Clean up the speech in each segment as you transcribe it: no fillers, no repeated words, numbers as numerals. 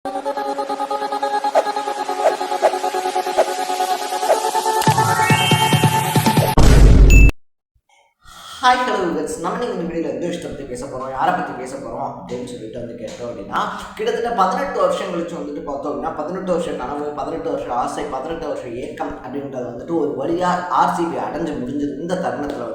Hi hello viewers, நம்ம இந்த வீடியோவில் எந்த விஷயத்தை பற்றி பேச போகிறோம், யாரை பற்றி பேச போகிறோம் அப்படின்னு சொல்லிட்டு கேட்டோம் அப்படின்னா, கிட்டத்தட்ட 18 வருஷம் கழிச்சு பார்த்தோம் அப்படின்னா 18 வருஷம் கனவு, 18 வருஷம் ஆசை, 18 வருஷம் ஏக்கம் அப்படின்றது ஒரு வழியாக ஆர்சிபி அடைஞ்சு முடிஞ்சது. இந்த தருணத்தில்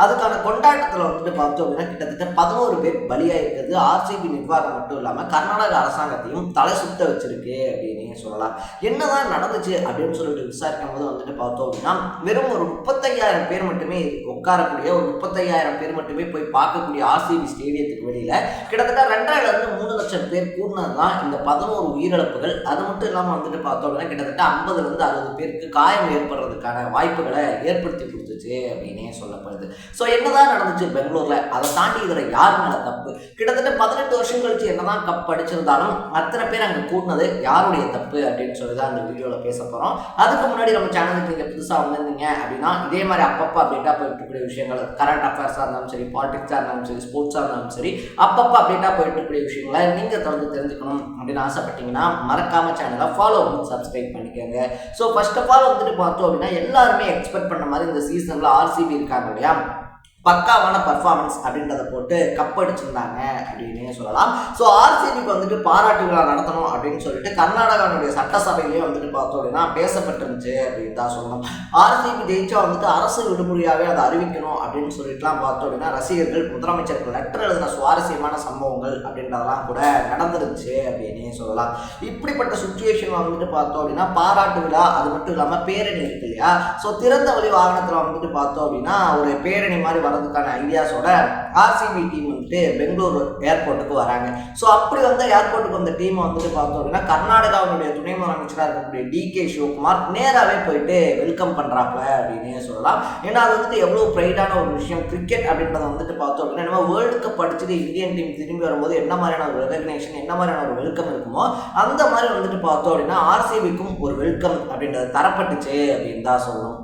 அதுக்கான கொண்டாட்டத்தில் பார்த்தோம் அப்படின்னா கிட்டத்தட்ட 11 பேர் பலியாக இருக்குது. ஆர்சிபி நிர்வாகம் மட்டும் இல்லாமல் கர்நாடக அரசாங்கத்தையும் தலை சுத்த வச்சிருக்கு அப்படின்னு சொல்லலாம். என்னதான் நடந்துச்சு அப்படின்னு சொல்லிட்டு விசாரிக்கும் போது பார்த்தோம் அப்படின்னா வெறும் ஒரு 35,000 பேர் மட்டுமே உட்காரக்கூடிய, ஒரு 35,000 பேர் மட்டுமே போய் பார்க்கக்கூடிய ஆர்சிபி ஸ்டேடியத்துக்கு வெளியில கிட்டத்தட்ட 2,500 3 லட்சம் பேர் கூடினதுதான் இந்த 11 உயிரிழப்புகள். அது மட்டும் இல்லாமல் பார்த்தோம் அப்படின்னா கிட்டத்தட்ட 50-60 பேருக்கு காயம் ஏற்படுறதுக்கான வாய்ப்புகளை ஏற்படுத்தி கொடுத்துச்சு அப்படின்னே சொல்லப்படுது. ஸோ என்னதான் நடந்துச்சு பெங்களூர்ல, அதை தாண்டி இதுல யார் மேல தப்பு? கிட்டத்தட்ட 18 வருஷம் கழிச்சு என்னதான் கப் அடிச்சிருந்தாலும் அத்தனை பேர் அங்க கூட்டினது யாருடைய தப்பு அப்படின்னு சொல்லிதான் இந்த வீடியோல பேச போறோம். அதுக்கு முன்னாடி நம்ம சேனலுக்கு நீங்க புதுசா வந்திருந்தீங்க அப்படின்னா இதே மாதிரி அப்பப்போ அப்டேட்டா போயிட்டு விஷயங்கள், கரண்ட் அஃபேர்ஸாக இருந்தாலும் சரி, பாலிடிக்ஸாக இருந்தாலும் சரி, ஸ்போர்ட்ஸாக இருந்தாலும் சரி, அப்பப்போ அப்டேட்டாக போயிட்டு இருக்கக்கூடிய விஷயங்களை நீங்கள் தொடர்ந்து தெரிஞ்சுக்கணும் அப்படின்னு ஆசைப்பட்டீங்கன்னா மறக்காம சேனலை ஃபாலோ பண்ணி சப்ஸ்கிரைப் பண்ணிக்கோங்க. ஸோ ஃபர்ஸ்ட் ஆஃப் ஆல் பார்த்தோம் அப்படின்னா எல்லாருமே எக்ஸ்பெக்ட் பண்ண மாதிரி இந்த சீசனில் ஆர்சிபி இருக்காங்க இல்லையா, பக்காவான பர்ஃபார்மன்ஸ் அப்படின்றத போட்டு கப் அடிச்சிருந்தாங்க அப்படின்னு சொல்லலாம். ஸோ ஆர்சிபிக்கு பாராட்டு விழா நடத்தணும் அப்படின்னு சொல்லிட்டு கர்நாடகாவுடைய சட்டசபையிலேயே பார்த்தோம் அப்படின்னா பேசப்பட்டிருந்துச்சு அப்படின்னு தான் சொல்லணும். ஆர்சிபி ஜெயிச்சா அரசு விடுமுறையாகவே அதை அறிவிக்கணும் அப்படின்னு சொல்லிட்டுலாம் பார்த்தோம் அப்படின்னா ரசிகர்கள் முதலமைச்சருக்கு லெட்டர் எழுதின சுவாரஸ்யமான சம்பவங்கள் அப்படின்றதெல்லாம் கூட நடந்துருச்சு அப்படின்னு சொல்லலாம். இப்படிப்பட்ட சுச்சுவேஷன் பார்த்தோம் அப்படின்னா பாராட்டு விழா, அது மட்டும் இல்லாமல் பேரணி இருக்கு இல்லையா, ஸோ திறந்த வழி வாகனத்தில் பார்த்தோம் அப்படின்னா ஒரு பேரணி மாதிரி வரதுக்கான ஐடியாஸோட ஆர்சிபி டீம் பெங்களூர் ஏர்போர்ட்டுக்கு வராங்க. ஸோ அப்படி ஏர்போர்ட்டுக்கு வந்த டீம் பார்த்தோம் அப்படின்னா கர்நாடகாவுடைய துணை முதலமைச்சராக இருக்கக்கூடிய டிகே சிவகுமார் நேராகவே போயிட்டு வெல்கம் பண்றாப்ல அப்படின்னு சொல்லலாம். ஏன்னா அது எவ்வளோ ப்ரைடான ஒரு விஷயம். கிரிக்கெட் அப்படின்றத பார்த்தோம் அப்படின்னா நம்ம வேர்ல்டு கப் அடிச்சுட்டு இந்தியன் டீம் திரும்பி வரும்போது என்ன மாதிரியான ஒரு ரெகக்னேஷன், என்ன மாதிரியான ஒரு வெல்கம் இருக்குமோ அந்த மாதிரி பார்த்தோம் அப்படின்னா ஆர்சிபிக்கும் ஒரு வெல்கம் அப்படின்றது தரப்பட்டுச்சு அப்படின்னு தான் சொல்லணும்.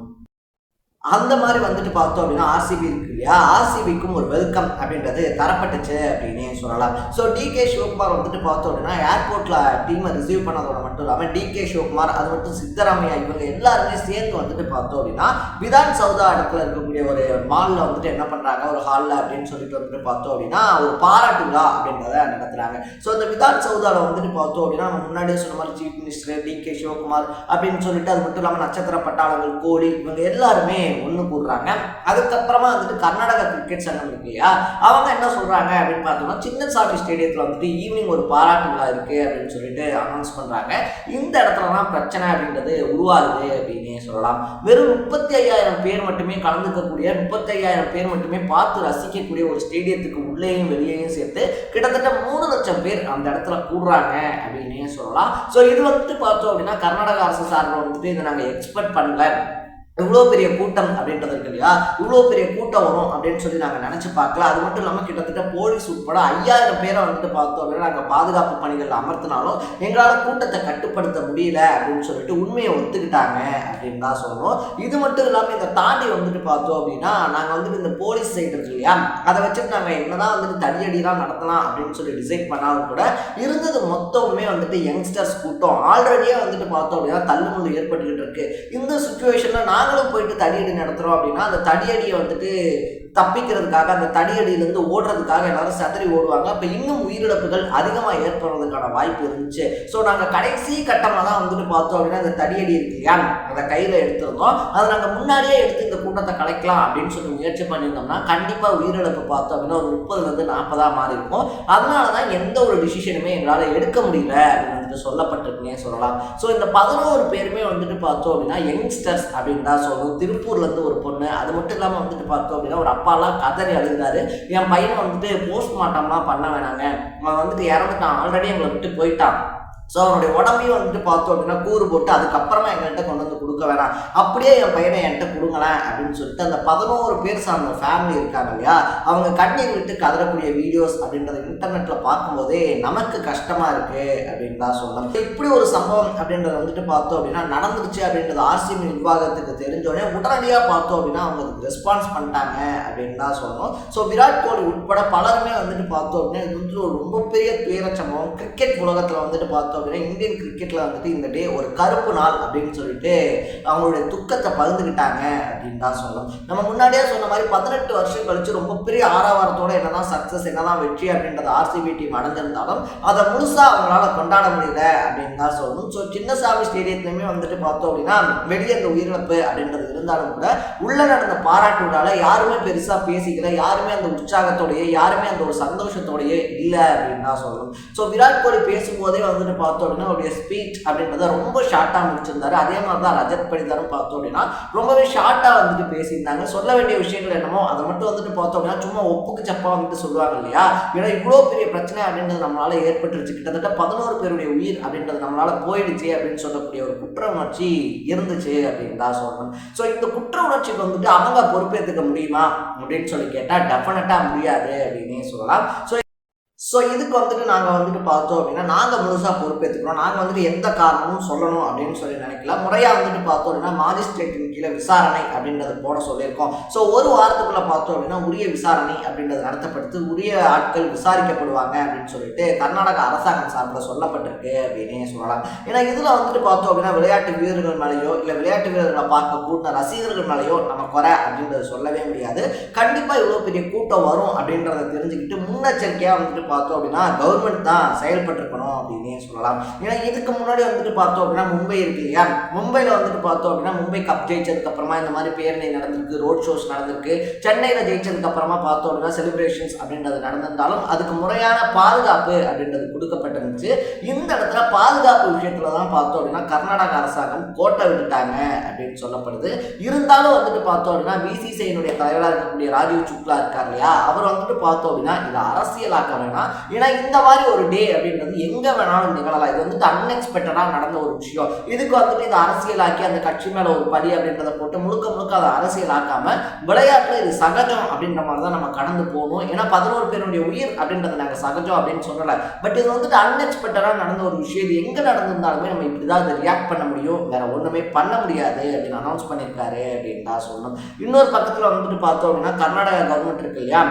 அந்த மாதிரி பார்த்தோம் அப்படின்னா ஆர்சிபி இருக்கு இல்லையா, ஆர்சிபிக்கும் ஒரு வெல்கம் அப்படின்றது தரப்பட்டுச்சு அப்படின்னு சொல்லலாம். ஸோ டிகே சிவகுமார் பார்த்தோம் அப்படின்னா ஏர்போர்ட்ல டீமை ரிசீவ் பண்ணதோட மட்டும் இல்லாமல் டிகே சிவகுமார், அது மட்டும் சித்தராமையா, இவங்க எல்லாருமே சேர்ந்து பார்த்தோம் அப்படின்னா விதான் சௌதா இடத்துல இருக்கக்கூடிய ஒரு மாலில் என்ன பண்றாங்க, ஒரு ஹாலில் அப்படின்னு சொல்லிட்டு பார்த்தோம் அப்படின்னா ஒரு பாராட்டு விழா அப்படின்றத நடத்துறாங்க. ஸோ இந்த விதான் சௌதாவில் பார்த்தோம் அப்படின்னா நம்ம முன்னாடியே சொன்ன மாதிரி சீஃப் மினிஸ்டர் டிகே சிவகுமார் அப்படின்னு சொல்லிட்டு, அது மட்டும் இல்லாமல் நட்சத்திர பட்டாளங்கள், கோலி, இவங்க எல்லாருமே ஒன்று கூடுறாங்க. அதுக்கப்புறமா கர்நாடகா கிரிக்கெட் சங்கம் இருக்கு இல்லையா, அவங்க என்ன சொல்றாங்க அப்படின்னு பார்த்தோம்னா சின்னசாமி ஸ்டேடியத்தில் ஈவினிங் ஒரு பாராட்டு விழா இருக்கு அப்படின்னு சொல்லிட்டு அனௌன்ஸ் பண்றாங்க. இந்த இடத்துலதான் பிரச்சனை அப்படின்றது உருவாகுது அப்படின்னே சொல்லலாம். வெறும் 35,000 பேர் மட்டுமே கலந்துக்கக்கூடிய, 35,000 பேர் மட்டுமே பார்த்து ரசிக்கக்கூடிய ஒரு ஸ்டேடியத்துக்கு உள்ளேயும் வெளியேயும் சேர்த்து கிட்டத்தட்ட 3 லட்சம் பேர் அந்த இடத்துல கூடுறாங்க அப்படின்னே சொல்லலாம். ஸோ இது பார்த்தோம் அப்படின்னா கர்நாடக அரசு சார்பில் இதை நாங்கள் எக்ஸ்பெக்ட் பண்ணல, இவ்வளோ பெரிய கூட்டம் அப்படின்றது இருக்கு இல்லையா, இவ்வளோ பெரிய கூட்டம் வரும் அப்படின்னு சொல்லி நாங்கள் நினச்சி பார்க்கல. அது மட்டும் இல்லாமல் கிட்டத்தட்ட போலீஸ் உட்பட 5,000 பேரை பார்த்தோம் அப்படின்னா நாங்கள் பாதுகாப்பு பணிகள் அமர்த்தினாலும் எங்களால் கூட்டத்தை கட்டுப்படுத்த முடியல அப்படின்னு சொல்லிட்டு உண்மையை ஒத்துக்கிட்டாங்க அப்படின்னு தான் சொல்லணும். இது மட்டும் இல்லாமல் இதை தாண்டி பார்த்தோம் அப்படின்னா நாங்கள் இந்த போலீஸ் சைடு இருக்கு இல்லையா, அதை வச்சுட்டு நாங்கள் என்னதான் தடியடிலாம் நடத்தலாம் அப்படின்னு சொல்லி டிசைட் பண்ணாலும் கூட இருந்தது மொத்தமுமே யங்ஸ்டர்ஸ் கூட்டம். ஆல்ரெடியே பார்த்தோம் அப்படின்னா தள்ளுமுள்ளு ஏற்பட்டுக்கிட்டு இருக்கு. இந்த சுச்சுவேஷனில் நாங்களும் போயிட்டு தடியடி நடத்துறோம் அப்படின்னா அந்த தடியடியை தப்பிக்கிறதுக்காக, அந்த தடியடியிலிருந்து ஓடுறதுக்காக எல்லாரும் சதறி ஓடுவாங்க. அப்போ இன்னும் உயிரிழப்புகள் அதிகமாக ஏற்படுறதுக்கான வாய்ப்பு இருந்துச்சு. ஸோ நாங்கள் கடைசி கட்டமாக தான் பார்த்தோம் அப்படின்னா இந்த தடியடி இருக்கு இல்லையா, அதை கையில் எடுத்திருந்தோம். அதை நாங்கள் முன்னாடியே எடுத்து இந்த கூட்டத்தை கலைக்கலாம் அப்படின்னு சொல்லி முயற்சி பண்ணியிருந்தோம்னா கண்டிப்பாக உயிரிழப்பு பார்த்தோம் அப்படின்னா ஒரு 30-லேருந்து 40 மாறி இருக்கும். அதனால தான் எந்த ஒரு டிசிஷனுமே எங்களால் எடுக்க முடியல அப்படின்னு சொல்லப்பட்டிருக்குன்னே சொல்லலாம். ஸோ இந்த 11 பேருமே பார்த்தோம் அப்படின்னா யங்ஸ்டர்ஸ் அப்படின்னு தான் சொல்லணும். திருப்பூர்லேருந்து ஒரு பொண்ணு, அது மட்டும் இல்லாமல் பார்த்தோம் அப்படின்னா ஒரு அப்பாலாம் கதறி அழுகிறாரு, என் பையனை போஸ்ட்மார்ட்டம்லாம் பண்ண வேணாங்க, அவன் இறந்துட்டான், ஆல்ரெடி எங்களை விட்டு போயிட்டான், ஸோ அவனுடைய உடம்பையும் பார்த்தோம் அப்படின்னா கூறு போட்டு அதுக்கப்புறமா எங்கள்கிட்ட கொண்டு கொடுக்க வேணாம், அப்படியே என் பையனை என்கிட்ட கொடுங்களேன் அப்படின்னு சொல்லிட்டு அந்த 11 பேர் சார்ந்த ஃபேமிலி இருக்காங்க இல்லையா, அவங்க கண்ணீர் விட்டு கதறக்கூடிய வீடியோஸ் அப்படின்றத இன்டர்நெட்டில் பார்க்கும்போதே நமக்கு கஷ்டமாக இருக்குது அப்படின்னு தான் சொல்லலாம். இப்படி ஒரு சம்பவம் அப்படின்றத பார்த்தோம் அப்படின்னா நடந்துருச்சு அப்படின்றது ஆர்சிபி நிர்வாகத்துக்கு தெரிஞ்சோடனே உடனடியாக பார்த்தோம் அப்படின்னா அவங்க அதுக்கு ரெஸ்பான்ஸ் பண்ணிட்டாங்க அப்படின்னு தான் சொல்லணும். ஸோ விராட் கோலி உட்பட பலருமே பார்த்தோம் அப்படின்னா இது ஒரு ரொம்ப பெரிய துயர சம்பவம். கிரிக்கெட் உலகத்தில் பார்த்தோம் பார்த்தோம் அப்படின்னா இந்தியன் கிரிக்கெட்டில் வந்துட்டு இந்த டே ஒரு கருப்பு நாள் அப்படின்னு சொல்லிட்டு அவங்களுடைய துக்கத்தை பகிர்ந்துக்கிட்டாங்க அப்படின்னு தான் சொல்லலாம். நம்ம முன்னாடியே சொன்ன மாதிரி 18 வருஷம் கழிச்சு ரொம்ப பெரிய ஆரவாரத்தோட என்னதான் சக்ஸஸ் என்னதான் வெற்றி அப்படின்றது ஆர்சிபி டீம் அடைஞ்சிருந்தாலும் அதை முழுசாக அவங்களால கொண்டாட முடியல அப்படின்னு தான் சொல்லணும். ஸோ சின்னசாமி ஸ்டேடியத்துலையுமே வந்துட்டு பார்த்தோம் அப்படின்னா வெளியே அந்த உயிரிழப்பு அப்படின்றது இருந்தாலும் கூட உள்ள நடந்த பாராட்டு விழால யாருமே பெருசாக பேசிக்கல, யாருமே அந்த உற்சாகத்தோடைய யாருமே அந்த ஒரு சந்தோஷத்தோடையே இல்லை அப்படின்னு தான் சொல்லணும். ஸோ விராட் கோலி பேசும்போதே வந்துட்டு பார்த்தோம் அப்படின்னா அவருடைய ஸ்பீச் அப்படின்றத ரொம்ப ஷார்ட்டாக முடிச்சிருந்தாரு. அதே மாதிரி தான் ரஜத் படிதாரும் பார்த்தோம் அப்படின்னா ரொம்பவே ஷார்ட்டாக வந்துட்டு பேசியிருந்தாங்க. சொல்ல வேண்டிய விஷயங்கள் என்னமோ அதை மட்டும் வந்துட்டு பார்த்தோம் அப்படின்னா சும்மா ஒப்புக்கு சப்பா வந்துட்டு சொல்லுவாங்க இல்லையா. ஏன்னா இவ்வளோ பெரிய பிரச்சனை அப்படின்றது நம்மளால ஏற்பட்டுருச்சு, கிட்டத்தட்ட 11 பேருடைய உயிர் அப்படின்றது நம்மளால போயிடுச்சு அப்படின்னு சொல்லக்கூடிய ஒரு குற்ற உணர்ச்சி இருந்துச்சு அப்படின்னு தான் சொல்லணும். ஸோ இந்த குற்ற உணர்ச்சிக்கு வந்துட்டு அவங்க பொறுப்பேற்றுக்க முடியுமா அப்படின்னு சொல்லி கேட்டால் டெஃபினட்டாக முடியாது அப்படின்னே சொல்லலாம். ஸோ இதுக்கு வந்துட்டு நாங்கள் வந்துட்டு பார்த்தோம் அப்படின்னா நாங்கள் முழுசாக பொறுப்பேற்றுக்கிறோம். நாங்கள் வந்துட்டு எந்த காரணமும் சொல்லணும் அப்படின்னு சொல்லி நினைக்கல. முறையாக வந்துட்டு பார்த்தோம் அப்படின்னா மாஜிஸ்ட்ரேட்டின் கீழே விசாரணை அப்படின்றது போட சொல்லியிருக்கோம். ஸோ ஒரு வாரத்துக்குள்ளே பார்த்தோம் அப்படின்னா உரிய விசாரணை அப்படின்றது நடத்தப்படுத்து உரிய ஆட்கள் விசாரிக்கப்படுவாங்க அப்படின்னு சொல்லிட்டு கர்நாடக அரசாங்கம் சார்பில் சொல்லப்பட்டிருக்கு அப்படின்னே சொல்லலாம். ஏன்னா இதில் வந்துட்டு பார்த்தோம் அப்படின்னா விளையாட்டு வீரர்கள் மேலேயோ இல்லை விளையாட்டு வீரர்களை பார்க்க கூட்டின ரசிகர்கள் மேலேயோ நம்ம குறை அப்படின்றது சொல்லவே முடியாது. கண்டிப்பாக இவ்வளோ பெரிய கூட்டம் வரும் அப்படின்றத தெரிஞ்சுக்கிட்டு முன்னெச்சரிக்கையாக வந்துட்டு பார்த்தோம் அப்படின்னா கவர்மெண்ட் தான் செயல்பட்டிருக்கணும் அப்படின்னே சொல்லலாம். ஏன்னா இதுக்கு முன்னாடி வந்துட்டு பார்த்தோம் அப்படின்னா மும்பை இருக்கு இல்லையா, மும்பையில் வந்துட்டு பார்த்தோம் அப்படின்னா மும்பை கப் ஜெயிச்சதுக்கு அப்புறமா இந்த மாதிரி பேரணி நடந்திருக்கு, ரோட் ஷோஸ் நடந்திருக்கு. சென்னையில் ஜெயிச்சதுக்கு அப்புறமா பார்த்தோம் அப்படின்னா செலிப்ரேஷன்ஸ் அப்படின்றது நடந்திருந்தாலும் அதுக்கு முறையான பாதுகாப்பு அப்படின்றது கொடுக்கப்பட்டிருந்துச்சு. இந்த இடத்துல பாதுகாப்பு விஷயத்துல தான் பார்த்தோம் அப்படின்னா கர்நாடக அரசாங்கம் கோட்டை விட்டுட்டாங்க அப்படின்னு சொல்லப்படுது. இருந்தாலும் வந்துட்டு பார்த்தோம் அப்படின்னா பிசிசிஐனுடைய தலைவராக இருக்கக்கூடிய ராஜீவ் சுக்லா இருக்கார் இல்லையா, அவர் வந்துட்டு பார்த்தோம் அப்படின்னா இதை அரசியலாக்க வேணாம். ஏன்னா இந்த மாதிரி ஒரு டே அப்படின்றது எங்க வேணாலும் நிகழலாம். இது வந்துட்டு அன்எக்ஸ்பெக்டடா நடந்த ஒரு விஷயம். இதுக்கு வந்துட்டு இதை அரசியலாக்கி அந்த கட்சி மேல ஒரு படி அப்படின்றத போட்டு முழுக்க முழுக்க அதை அரசியலாக்காம விளையாட்டுல இது சகஜம் அப்படின்ற மாதிரி தான் நம்ம கடந்து போகணும். ஏன்னா 11 பேருடைய உயிர் அப்படின்றத நாங்கள் சகஜம் அப்படின்னு சொல்லலை. பட் இது வந்துட்டு அன்எக்ஸ்பெக்டடா நடந்த ஒரு விஷயம். இது எங்க நடந்திருந்தாலுமே நம்ம இப்படிதான் இதை ரியாக்ட் பண்ண முடியும், வேற ஒண்ணுமே பண்ண முடியாது அப்படின்னு அனௌன்ஸ் பண்ணியிருக்காரு அப்படின்னு தான் சொல்லணும். இன்னொரு பக்கத்துல வந்துட்டு பார்த்தோம் அப்படின்னா கர்நாடகா கவர்மெண்ட் இருக்கு இல்லையா,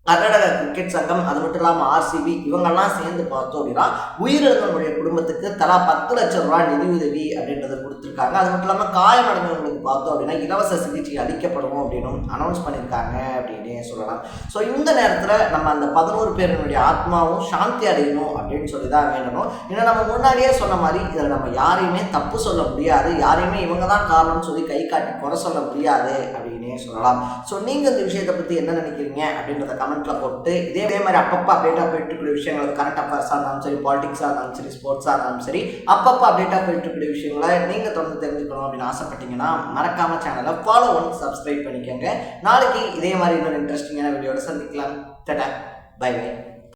கர்நாடக கிரிக்கெட் சங்கம், அது மட்டும் இல்லாமல் ஆர்சிபி இவங்கெல்லாம் சேர்ந்து பார்த்தோம் அப்படின்னா உயிரிழந்தவங்களுடைய குடும்பத்துக்கு தலா 10 லட்சம் ரூபாய் நிதியுதவி அப்படின்றத கொடுத்துருக்காங்க. அது மட்டும் இல்லாமல் காயமடைந்தவங்களுக்கு பார்த்தோம் அப்படின்னா இலவச சிகிச்சை அளிக்கப்படும் அப்படின்னு அனௌன்ஸ் பண்ணியிருக்காங்க அப்படின்னே சொல்லலாம். ஸோ இந்த நேரத்தில் நம்ம அந்த 11 பேருடைய ஆத்மாவும் சாந்தி அடையணும் அப்படின்னு சொல்லி தான் வேண்டணும். ஏன்னா நம்ம முன்னாடியே சொன்ன மாதிரி இதில் நம்ம யாரையுமே தப்பு சொல்ல முடியாது, யாரையுமே இவங்க தான் காரணம்னு சொல்லி கை காட்டி குறை சொல்ல முடியாது அப்படின்னே சொல்லலாம். ஸோ நீங்கள் இந்த விஷயத்தை பற்றி என்ன நினைக்கிறீங்க அப்படின்றத கமெண்ட்ல போட்டு இதே மாதிரி அப்பப்போ அப்டேட்டாக போயிட்டு இருக்கிற விஷயங்கள் கரண்ட் அஃபேர்ஸாக இருந்தாலும் சரி, பாலிடிக்ஸாக இருந்தாலும் சரி, ஸ்போர்ட்ஸாக இருந்தாலும் சரி, அப்பப்போ அப்டேட்டாக போயிட்டு இருக்கிற விஷயங்களை நீங்கள் தொடர்ந்து தெரிஞ்சுக்கணும் அப்படின்னு ஆசைப்பட்டீங்கன்னா மறக்காம சேனலை ஃபாலோ பண்ணி சப்ஸ்கிரைப் பண்ணிக்கோங்க. நாளைக்கு இதே மாதிரி இன்னொரு இன்ட்ரெஸ்டிங்கான வீடியோட சந்திக்கலாம். டாடா, பை பை.